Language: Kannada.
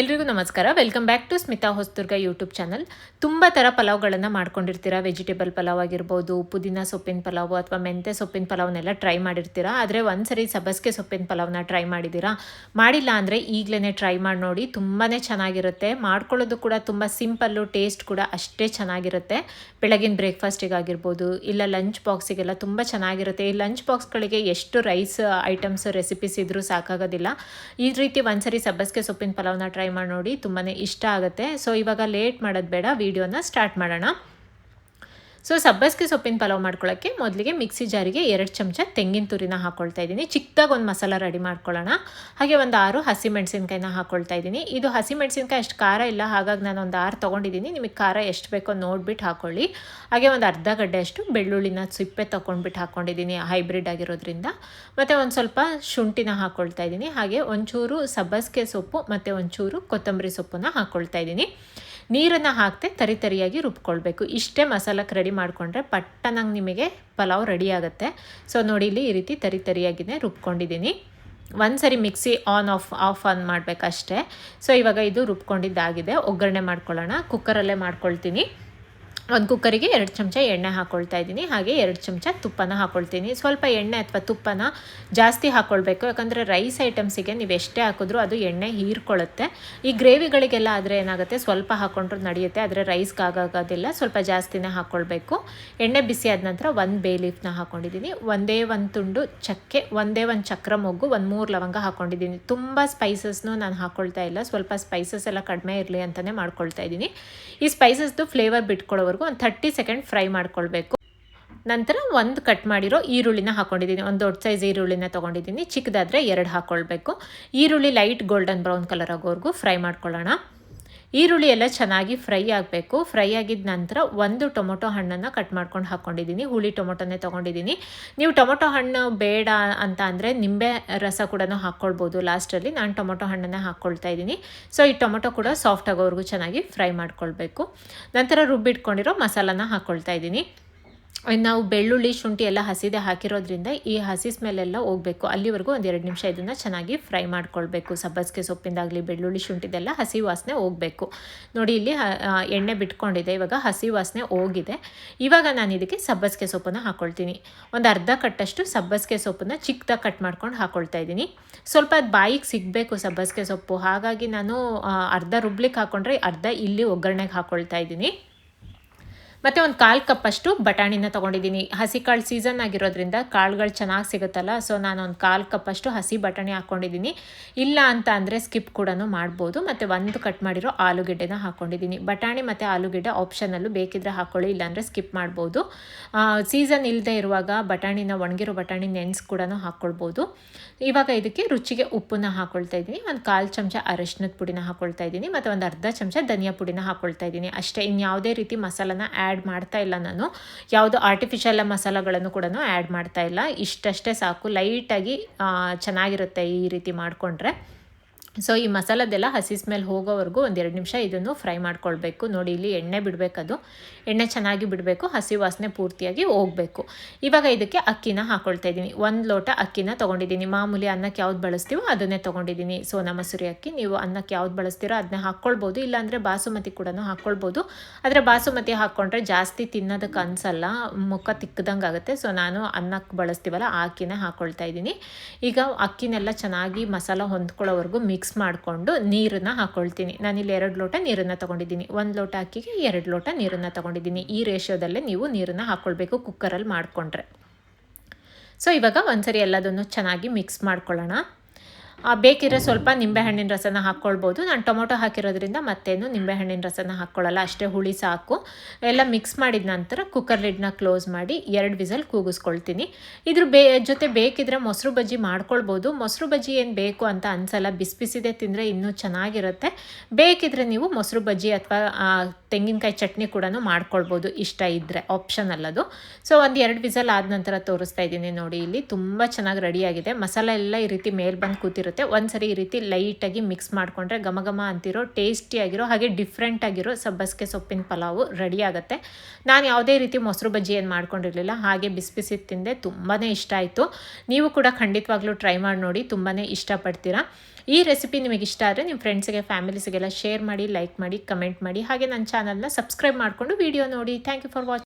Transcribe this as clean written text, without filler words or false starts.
ಎಲ್ರಿಗೂ ನಮಸ್ಕಾರ. Welcome back to Smita Hosadurga YouTube channel. ತುಂಬ ಥರ ಪಲಾವ್ಗಳನ್ನು ಮಾಡ್ಕೊಂಡಿರ್ತೀರಾ. ವೆಜಿಟೇಬಲ್ ಪಲಾವ್ ಆಗಿರ್ಬೋದು, ಪುದೀನ ಸೊಪ್ಪಿನ ಪಲಾವು ಅಥವಾ ಮೆಂತ್ಯ ಸೊಪ್ಪಿನ ಪಲಾವ್ನೆಲ್ಲ ಟ್ರೈ ಮಾಡಿರ್ತೀರಾ. ಆದರೆ ಒಂದ್ಸರಿ ಸಬ್ಬಸಿಗೆ ಸೊಪ್ಪಿನ ಪಲಾವ್ನ ಟ್ರೈ ಮಾಡಿದ್ದೀರಾ? ಮಾಡಿಲ್ಲ ಅಂದರೆ ಈಗಲೇ ಟ್ರೈ ಮಾಡಿ ನೋಡಿ. ತುಂಬಾ ಚೆನ್ನಾಗಿರುತ್ತೆ. ಮಾಡ್ಕೊಳ್ಳೋದು ಕೂಡ ತುಂಬ ಸಿಂಪಲ್ಲು, ಟೇಸ್ಟ್ ಕೂಡ ಅಷ್ಟೇ ಚೆನ್ನಾಗಿರುತ್ತೆ. ಬೆಳಗಿನ ಬ್ರೇಕ್ಫಾಸ್ಟಿಗಾಗಿರ್ಬೋದು, ಇಲ್ಲ ಲಂಚ್ ಬಾಕ್ಸಿಗೆಲ್ಲ ತುಂಬ ಚೆನ್ನಾಗಿರುತ್ತೆ. ಈ ಲಂಚ್ ಬಾಕ್ಸ್ಗಳಿಗೆ ಎಷ್ಟು ರೈಸ್ ಐಟಮ್ಸ್ ರೆಸಿಪೀಸ್ ಇದ್ರೂ ಸಾಕಾಗೋದಿಲ್ಲ. ಈ ರೀತಿ ಒಂದ್ಸರಿ ಸಬ್ಬಸಿಗೆ ಸೊಪ್ಪಿನ ಪಲಾವ್ನ ಟ್ರೈ ಮಾಡಿ ನೋಡಿ, ತುಂಬಾ ಇಷ್ಟ ಆಗುತ್ತೆ. ಸೊ ಇವಾಗ ಲೇಟ್ ಮಾಡೋದು ಬೇಡ, ವಿಡಿಯೋನ ಸ್ಟಾರ್ಟ್ ಮಾಡೋಣ. ಸೊ ಸಬ್ಬಸಿಗೆ ಸೊಪ್ಪಿನ ಪಲಾವ್ ಮಾಡ್ಕೊಳ್ಳೋಕ್ಕೆ ಮೊದಲಿಗೆ ಮಿಕ್ಸಿ ಜಾರಿಗೆ 2 ಚಮಚ ತೆಂಗಿನ ತುರಿನ ಹಾಕ್ಕೊಳ್ತಾ ಇದ್ದೀನಿ. ಚಿಕ್ಕದಾಗಿ ಒಂದು ಮಸಾಲ ರೆಡಿ ಮಾಡ್ಕೊಳ್ಳೋಣ. ಹಾಗೆ ಒಂದು 6 ಹಸಿಮೆಣಸಿನ್ಕಾಯಿನ ಹಾಕ್ಕೊಳ್ತಾ ಇದ್ದೀನಿ. ಇದು ಹಸಿಮೆಣಸಿನ್ಕಾಯಿ ಅಷ್ಟು ಖಾರ ಇಲ್ಲ, ಹಾಗಾಗಿ ನಾನು ಒಂದು 6 ತೊಗೊಂಡಿದ್ದೀನಿ. ನಿಮಗೆ ಖಾರ ಎಷ್ಟು ಬೇಕೋ ನೋಡಿಬಿಟ್ಟು ಹಾಕ್ಕೊಳ್ಳಿ. ಹಾಗೆ ಒಂದು ಅರ್ಧ ಗಡ್ಡೆ ಅಷ್ಟು ಬೆಳ್ಳುಳ್ಳಿನ ಸಿಪ್ಪೆ ತೊಗೊಂಡ್ಬಿಟ್ಟು ಹಾಕ್ಕೊಂಡಿದ್ದೀನಿ, ಹೈಬ್ರಿಡ್ ಆಗಿರೋದ್ರಿಂದ. ಮತ್ತು ಒಂದು ಸ್ವಲ್ಪ ಶುಂಠಿನ ಹಾಕ್ಕೊಳ್ತಾ ಇದ್ದೀನಿ. ಹಾಗೆ ಒಂಚೂರು ಸಬ್ಬಸಿಗೆ ಸೊಪ್ಪು ಮತ್ತು ಒಂಚೂರು ಕೊತ್ತಂಬರಿ ಸೊಪ್ಪನ್ನ ಹಾಕ್ಕೊಳ್ತಾ ಇದ್ದೀನಿ. ನೀರನ್ನು ಹಾಕದೆ ತರಿಯಾಗಿ ರುಬ್ಕೊಳ್ಬೇಕು. ಇಷ್ಟೇ ಮಸಾಲಕ್ಕೆ ರೆಡಿ ಮಾಡಿಕೊಂಡ್ರೆ ಪಟ್ಟನಂಗೆ ನಿಮಗೆ ಪಲಾವ್ ರೆಡಿ ಆಗುತ್ತೆ. ಸೊ ನೋಡಿ, ಇಲ್ಲಿ ಈ ರೀತಿ ತರಿಯಾಗಿಯೇ ರುಬ್ಕೊಂಡಿದ್ದೀನಿ. ಒಂದ್ಸರಿ ಮಿಕ್ಸಿ ಆಫ್ ಆನ್ ಮಾಡಬೇಕಷ್ಟೇ. ಸೊ ಇವಾಗ ಇದು ರುಬ್ಕೊಂಡಿದ್ದಾಗಿದೆ. ಒಗ್ಗರಣೆ ಮಾಡ್ಕೊಳ್ಳೋಣ. ಕುಕ್ಕರಲ್ಲೇ ಮಾಡ್ಕೊಳ್ತೀನಿ. ಒಂದು ಕುಕ್ಕರಿಗೆ 2 ಚಮಚ ಎಣ್ಣೆ ಹಾಕ್ಕೊಳ್ತಾ ಇದ್ದೀನಿ. ಹಾಗೆ 2 ಚಮಚ ತುಪ್ಪನ ಹಾಕ್ಕೊಳ್ತೀನಿ. ಸ್ವಲ್ಪ ಎಣ್ಣೆ ಅಥವಾ ತುಪ್ಪನ ಜಾಸ್ತಿ ಹಾಕ್ಕೊಳ್ಬೇಕು, ಯಾಕಂದರೆ ರೈಸ್ ಐಟಮ್ಸಿಗೆ ನೀವು ಎಷ್ಟೇ ಹಾಕಿದ್ರೂ ಅದು ಎಣ್ಣೆ ಹೀರ್ಕೊಳ್ಳುತ್ತೆ. ಈ ಗ್ರೇವಿಗಳಿಗೆಲ್ಲ ಆದರೆ ಏನಾಗುತ್ತೆ, ಸ್ವಲ್ಪ ಹಾಕ್ಕೊಂಡ್ರೂ ನಡೆಯುತ್ತೆ, ಆದರೆ ರೈಸ್ಗೆ ಆಗೋದಿಲ್ಲ. ಸ್ವಲ್ಪ ಜಾಸ್ತಿನೇ ಹಾಕ್ಕೊಳ್ಬೇಕು. ಎಣ್ಣೆ ಬಿಸಿ ಆದ ನಂತರ 1 ಬೇ ಲೀಫ್ನ ಹಾಕ್ಕೊಂಡಿದ್ದೀನಿ. ಒಂದೇ ಒಂದು ತುಂಡು ಚಕ್ಕೆ, ಒಂದೇ ಒಂದು ಚಕ್ರ ಮೊಗ್ಗು, 3 ಲವಂಗ ಹಾಕ್ಕೊಂಡಿದ್ದೀನಿ. ತುಂಬ ಸ್ಪೈಸಸ್ನು ನಾನು ಹಾಕ್ಕೊಳ್ತಾ ಇಲ್ಲ, ಸ್ವಲ್ಪ ಸ್ಪೈಸಸ್ ಎಲ್ಲ ಕಡಿಮೆ ಇರಲಿ ಅಂತಲೇ ಮಾಡ್ಕೊಳ್ತಾ ಇದ್ದೀನಿ. ಈ ಸ್ಪೈಸಸ್ದು ಫ್ಲೇವರ್ ಬಿಟ್ಕೊಳ್ಳೋವರೆಗೂ ಒಂದು 30 ಸೆಕೆಂಡ್ ಫ್ರೈ ಮಾಡ್ಕೊಳ್ಬೇಕು. ನಂತರ ಒಂದು ಕಟ್ ಮಾಡಿರೋ ಈರುಳ್ಳಿನ ಹಾಕ್ಕೊಂಡಿದ್ದೀನಿ. ಒಂದು ದೊಡ್ಡ ಸೈಜ್ ಈರುಳ್ಳಿನ ತೊಗೊಂಡಿದ್ದೀನಿ. ಚಿಕ್ಕದಾದರೆ 2 ಹಾಕ್ಕೊಳ್ಬೇಕು. ಈರುಳ್ಳಿ ಲೈಟ್ ಗೋಲ್ಡನ್ ಬ್ರೌನ್ ಕಲರ್ ಆಗೋವರೆಗೂ ಫ್ರೈ ಮಾಡ್ಕೊಳ್ಳೋಣ. ಈರುಳ್ಳಿ ಎಲ್ಲ ಚೆನ್ನಾಗಿ ಫ್ರೈ ಆಗಬೇಕು. ಫ್ರೈ ಆಗಿದ ನಂತರ 1 ಟೊಮೊಟೊ ಹಣ್ಣನ್ನು ಕಟ್ ಮಾಡ್ಕೊಂಡು ಹಾಕ್ಕೊಂಡಿದ್ದೀನಿ. ಹುಳಿ ಟೊಮೊಟೊನೇ ತೊಗೊಂಡಿದ್ದೀನಿ. ನೀವು ಟೊಮೊಟೊ ಹಣ್ಣು ಬೇಡ ಅಂತ ಅಂದರೆ ನಿಂಬೆ ರಸ ಕೂಡ ಹಾಕ್ಕೊಳ್ಬೋದು ಲಾಸ್ಟಲ್ಲಿ. ನಾನು ಟೊಮೊಟೊ ಹಣ್ಣನ್ನೇ ಹಾಕ್ಕೊಳ್ತಾ ಇದ್ದೀನಿ. ಸೊ ಈ ಟೊಮೊಟೊ ಕೂಡ ಸಾಫ್ಟ್ ಆಗೋವರೆಗೂ ಚೆನ್ನಾಗಿ ಫ್ರೈ ಮಾಡ್ಕೊಳ್ಬೇಕು. ನಂತರ ರುಬ್ಬಿಟ್ಕೊಂಡಿರೋ ಮಸಾಲಾನ ಹಾಕ್ಕೊಳ್ತಾ ಇದ್ದೀನಿ. ನಾವು ಬೆಳ್ಳುಳ್ಳಿ ಶುಂಠಿ ಎಲ್ಲ ಹಸಿದೆ ಹಾಕಿರೋದ್ರಿಂದ ಈ ಹಸಿ ಸ್ಮೆಲ್ಲೆಲ್ಲ ಹೋಗಬೇಕು. ಅಲ್ಲಿವರೆಗೂ ಒಂದು 2 ನಿಮಿಷ ಇದನ್ನು ಚೆನ್ನಾಗಿ ಫ್ರೈ ಮಾಡ್ಕೊಳ್ಬೇಕು. ಸಬ್ಬಸಿಗೆ ಸೊಪ್ಪಿಂದಾಗಲಿ ಬೆಳ್ಳುಳ್ಳಿ ಶುಂಠಿದೆಲ್ಲ ಹಸಿ ವಾಸನೆ ಹೋಗಬೇಕು. ನೋಡಿ, ಇಲ್ಲಿ ಎಣ್ಣೆ ಬಿಟ್ಕೊಂಡಿದೆ. ಇವಾಗ ಹಸಿ ವಾಸನೆ ಹೋಗಿದೆ. ಇವಾಗ ನಾನು ಇದಕ್ಕೆ ಸಬ್ಬಸಿಗೆ ಸೊಪ್ಪನ್ನು ಹಾಕ್ಕೊಳ್ತೀನಿ. ಒಂದು ಅರ್ಧ ಕಟ್ಟಷ್ಟು ಸಬ್ಬಸಿಗೆ ಸೊಪ್ಪನ್ನು ಚಿಕ್ಕದಾಗಿ ಕಟ್ ಮಾಡ್ಕೊಂಡು ಹಾಕ್ಕೊಳ್ತಾ ಇದ್ದೀನಿ. ಸ್ವಲ್ಪ ಅದು ಬಾಯಿಗೆ ಸಿಗಬೇಕು ಸಬ್ಬಸಿಗೆ ಸೊಪ್ಪು, ಹಾಗಾಗಿ ನಾನು ಅರ್ಧ ರುಬ್ಲಿಕ್ಕೆ ಹಾಕ್ಕೊಂಡ್ರೆ ಅರ್ಧ ಇಲ್ಲಿ ಒಗ್ಗರಣೆಗೆ ಹಾಕ್ಕೊಳ್ತಾ ಇದ್ದೀನಿ. ಮತ್ತು ಒಂದು 1/4 ಕಪ್ಪಷ್ಟು ಬಟಾಣಿನ ತೊಗೊಂಡಿದ್ದೀನಿ. ಹಸಿ ಕಾಳು ಸೀಸನ್ ಆಗಿರೋದ್ರಿಂದ ಕಾಳುಗಳು ಚೆನ್ನಾಗಿ ಸಿಗುತ್ತಲ್ಲ, ಸೊ ನಾನು ಒಂದು 1/4 ಕಪ್ಪಷ್ಟು ಹಸಿ ಬಟಾಣಿ ಹಾಕ್ಕೊಂಡಿದ್ದೀನಿ. ಇಲ್ಲ ಅಂತ ಅಂದರೆ ಸ್ಕಿಪ್ ಕೂಡ ಮಾಡ್ಬೋದು. ಮತ್ತು 1 ಕಟ್ ಮಾಡಿರೋ ಆಲೂಗೆಡ್ಡೆನ ಹಾಕ್ಕೊಂಡಿದ್ದೀನಿ. ಬಟಾಣಿ ಮತ್ತು ಆಲೂಗೆಡ್ಡೆ ಆಪ್ಷನಲ್ಲು, ಬೇಕಿದ್ರೆ ಹಾಕ್ಕೊಳ್ಳಿ, ಇಲ್ಲಾಂದರೆ ಸ್ಕಿಪ್ ಮಾಡ್ಬೋದು. ಸೀಸನ್ ಇಲ್ಲದೆ ಇರುವಾಗ ಬಟಾಣಿನ, ಒಣಗಿರೋ ಬಟಾಣಿ ನೆನೆಸಿ ಕೂಡ ಹಾಕ್ಕೊಳ್ಬೋದು. ಇವಾಗ ಇದಕ್ಕೆ ರುಚಿಗೆ ಉಪ್ಪನ್ನ ಹಾಕ್ಕೊಳ್ತಾ ಇದ್ದೀನಿ. ಒಂದು 1/4 ಚಮಚ ಅರಿಶಿನದ ಪುಡಿನ ಹಾಕ್ಕೊಳ್ತಾ ಇದ್ದೀನಿ. ಮತ್ತು ಒಂದು ಅರ್ಧ ಚಮಚ ಧನಿಯಾ ಪುಡಿನ ಹಾಕ್ಕೊಳ್ತಾ ಇದ್ದೀನಿ ಅಷ್ಟೇ. ಇನ್ಯಾವುದೇ ರೀತಿ ಮಸಾಲನ ಆ್ಯಡ್ ಮಾಡ್ತಾ ಇಲ್ಲ ನಾನು. ಯಾವುದು ಆರ್ಟಿಫಿಷಿಯಲ್ ಮಸಾಲಗಳನ್ನು ಕೂಡ ಆ್ಯಡ್ ಮಾಡ್ತಾ ಇಲ್ಲ. ಇಷ್ಟಷ್ಟೇ ಸಾಕು. ಲೈಟಾಗಿ ಚೆನ್ನಾಗಿರುತ್ತೆ ಈ ರೀತಿ ಮಾಡಿಕೊಂಡ್ರೆ. ಸೊ ಈ ಮಸಾಲದೆಲ್ಲ ಹಸಿ ಸ್ಮೆಲ್ ಹೋಗೋವರೆಗೂ ಒಂದು 2 ನಿಮಿಷ ಇದನ್ನು ಫ್ರೈ ಮಾಡ್ಕೊಳ್ಬೇಕು. ನೋಡಿ, ಇಲ್ಲಿ ಎಣ್ಣೆ ಬಿಡಬೇಕದು. ಎಣ್ಣೆ ಚೆನ್ನಾಗಿ ಬಿಡಬೇಕು, ಹಸಿ ವಾಸನೆ ಪೂರ್ತಿಯಾಗಿ ಹೋಗಬೇಕು. ಇವಾಗ ಇದಕ್ಕೆ ಅಕ್ಕಿನ ಹಾಕ್ಕೊಳ್ತಾ ಇದ್ದೀನಿ. 1 ಲೋಟ ಅಕ್ಕಿನ ತೊಗೊಂಡಿದ್ದೀನಿ. ಮಾಮೂಲಿ ಅನ್ನಕ್ಕೆ ಯಾವ್ದು ಬಳಸ್ತೀವೋ ಅದನ್ನೇ ತೊಗೊಂಡಿದ್ದೀನಿ. ಸೋನಾ ಮಸೂರಿ ಅಕ್ಕಿ. ನೀವು ಅನ್ನಕ್ಕೆ ಯಾವ್ದು ಬಳಸ್ತೀರೋ ಅದನ್ನೇ ಹಾಕ್ಕೊಳ್ಬೋದು, ಇಲ್ಲಾಂದರೆ ಬಾಸುಮತಿ ಕೂಡ ಹಾಕ್ಕೊಳ್ಬೋದು. ಆದರೆ ಬಾಸುಮತಿ ಹಾಕ್ಕೊಂಡ್ರೆ ಜಾಸ್ತಿ ತಿನ್ನೋದಕ್ಕೆ ಅನಿಸಲ್ಲ, ಮುಖ ತಿಕ್ಕದಂಗೆ ಆಗುತ್ತೆ. ಸೊ ನಾನು ಅನ್ನಕ್ಕೆ ಬಳಸ್ತೀವಲ್ಲ ಆ ಅಕ್ಕಿನ ಹಾಕ್ಕೊಳ್ತಾ ಇದ್ದೀನಿ. ಈಗ ಅಕ್ಕಿನೆಲ್ಲ ಚೆನ್ನಾಗಿ ಮಸಾಲ ಹೊಂದ್ಕೊಳ್ಳೋವರೆಗೂ ಮಿಕ್ಸ್ ಮಾಡಿಕೊಂಡು ನೀರನ್ನು ಹಾಕ್ಕೊಳ್ತೀನಿ. ನಾನಿಲ್ಲಿ 2 ಲೋಟ ನೀರನ್ನು ತೊಗೊಂಡಿದ್ದೀನಿ. 1 ಲೋಟ ಅಕ್ಕಿಗೆ 2 ಲೋಟ ನೀರನ್ನು ತೊಗೊಂಡಿದ್ದೀನಿ. ಈ ರೇಷಿಯೋದಲ್ಲೇ ನೀವು ನೀರನ್ನು ಹಾಕ್ಕೊಳ್ಬೇಕು ಕುಕ್ಕರಲ್ಲಿ ಮಾಡಿಕೊಂಡ್ರೆ. ಸೊ ಇವಾಗ ಒಂದ್ಸರಿ ಎಲ್ಲದನ್ನು ಚೆನ್ನಾಗಿ ಮಿಕ್ಸ್ ಮಾಡ್ಕೊಳ್ಳೋಣ. ಬೇಕಿದ್ರೆ ಸ್ವಲ್ಪ ನಿಂಬೆಹಣ್ಣಿನ ರಸನ ಹಾಕ್ಕೊಳ್ಬೋದು. ನಾನು ಟೊಮೊಟೊ ಹಾಕಿರೋದ್ರಿಂದ ಮತ್ತೇನು ನಿಂಬೆಹಣ್ಣಿನ ರಸನ ಹಾಕ್ಕೊಳ್ಳಲ್ಲ, ಅಷ್ಟೇ ಹುಳಿ ಸಾಕು. ಎಲ್ಲ ಮಿಕ್ಸ್ ಮಾಡಿದ ನಂತರ ಕುಕ್ಕರ್ ಲಿಡ್ನ ಕ್ಲೋಸ್ ಮಾಡಿ 2 ವಿಸಲ್ ಕೂಗಿಸ್ಕೊಳ್ತೀನಿ. ಇದ್ರ ಜೊತೆ ಬೇಕಿದ್ರೆ ಮೊಸರು ಬಜ್ಜಿ ಮಾಡ್ಕೊಳ್ಬೋದು. ಮೊಸರು ಬಜ್ಜಿ ಏನು ಬೇಕು ಅಂತ ಅನಿಸಲ್ಲ, ಬಿಸಿ ಬಿಸಿದೆ ತಿಂದರೆ ಇನ್ನೂ ಚೆನ್ನಾಗಿರುತ್ತೆ. ಬೇಕಿದ್ರೆ ನೀವು ಮೊಸರು ಬಜ್ಜಿ ಅಥವಾ ತೆಂಗಿನಕಾಯಿ ಚಟ್ನಿ ಕೂಡ ಮಾಡ್ಕೊಳ್ಬೋದು, ಇಷ್ಟ ಇದ್ದರೆ. ಆಪ್ಷನಲ್ ಅದು. ಸೊ ಒಂದು 2 ವಿಸಲ್ ಆದ ನಂತರ ತೋರಿಸ್ತಾ ಇದ್ದೀನಿ. ನೋಡಿ, ಇಲ್ಲಿ ತುಂಬ ಚೆನ್ನಾಗಿ ರೆಡಿಯಾಗಿದೆ. ಮಸಾಲೆ ಎಲ್ಲ ಈ ರೀತಿ ಮೇಲೆ ಬಂದು ಕೂತಿರುತ್ತೆ. ಚೆನ್ನಾಗಿರುತ್ತೆ. ಒಂದ್ಸರಿ ಈ ರೀತಿ ಲೈಟಾಗಿ ಮಿಕ್ಸ್ ಮಾಡಿಕೊಂಡ್ರೆ ಘಮ ಘಮ ಅಂತಿರೋ ಟೇಸ್ಟಿಯಾಗಿರೋ ಹಾಗೆ ಡಿಫ್ರೆಂಟ್ ಆಗಿರೋ ಸಬ್ಬಸಿಗೆ ಸೊಪ್ಪಿನ ಪಲಾವು ರೆಡಿ ಆಗುತ್ತೆ. ನಾನು ಯಾವುದೇ ರೀತಿ ಮೊಸರು ಬಜ್ಜಿ ಏನು ಮಾಡ್ಕೊಂಡಿರಲಿಲ್ಲ, ಹಾಗೆ ಬಿಸಿ ಬಿಸಿ ತಿಂದೆ, ತುಂಬಾ ಇಷ್ಟ ಆಯಿತು. ನೀವು ಕೂಡ ಖಂಡಿತವಾಗ್ಲೂ ಟ್ರೈ ಮಾಡಿ ನೋಡಿ, ತುಂಬಾ ಇಷ್ಟಪಡ್ತೀರಾ. ಈ ರೆಸಿಪಿ ನಿಮಗೆ ಇಷ್ಟ ಆದರೆ ನಿಮ್ಮ ಫ್ರೆಂಡ್ಸಿಗೆ ಫ್ಯಾಮಿಲೀಸ್ಗೆಲ್ಲ ಶೇರ್ ಮಾಡಿ, ಲೈಕ್ ಮಾಡಿ, ಕಮೆಂಟ್ ಮಾಡಿ, ಹಾಗೆ ನನ್ನ ಚಾನಲ್ನ ಸಬ್ಸ್ಕ್ರೈಬ್ ಮಾಡಿಕೊಂಡು ವಿಡಿಯೋ ನೋಡಿ. Thank you for watching.